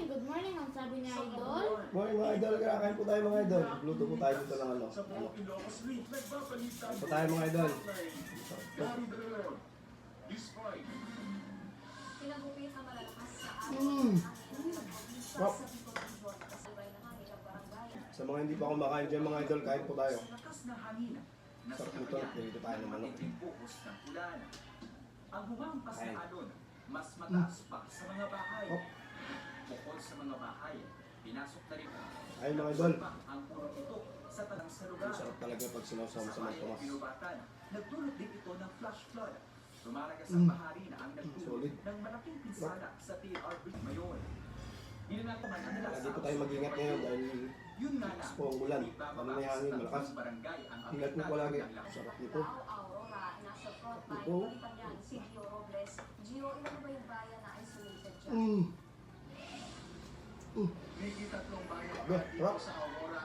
good morning, ang sabi ni Idol. Morning mga idol, kakain po tayo mga idol. Luto po tayo dito ng ano. Kain po tayo mga idol. Pinagupit ang malalakas sa Sarap. Sa mga hindi pa kumakain dyan mga idol, kain po tayo. Sarap nito, dito tayo ng manok. Ang humampas na alon, mas mataas pa sa mga bahay. Bukod sa mga bahay, pinasok na rin Ayun mga idol. ang puro ito sa tanang sa lugar. Sarap talaga pag sinawsaw sa mga tomas. Pinubatan, nagdulot din ito ng flash flood. Lumalagas ang bahari na ang nagdulot Solid. ng malaking pinsala sa TRB Mayon. Inanataman ang nila Lagi po tayo mag-ingat ngayon dahil yun nga lang, po ang ulan. Ano na yung hangin, malakas. barangay ang Ingat po palagi. Sarap nito. Aurora, nasa front line, Ito. palitan yan si Gio Robles. Gio, ilan ba yung bayan na isolated dyan? May tatlong bayan Grabe, dito sarap. sa Aurora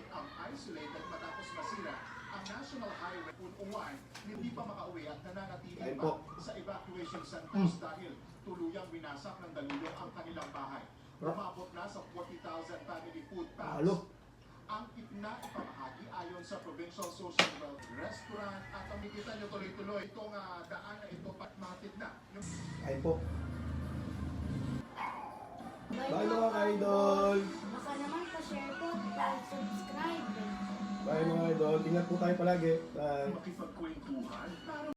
ang isolated matapos masira ang National Highway 101 hindi pa makauwi at nananatili Kain pa po. sa evacuation centers dahil tuluyang winasak ng daluyong ang kanilang bahay. Umabot na sa 40,000 family food packs. Halo. Ang ipamahagi ayon sa Provincial Social Welfare Restaurant at ang makikita nyo tuloy-tuloy itong daan na ito patmatid na. Kain po. Bye Bye mga idol. Baka naman pa-share po, like, subscribe. Bye mga idol. Ingat po tayo palagi. Bye. Makipagkwentuhan para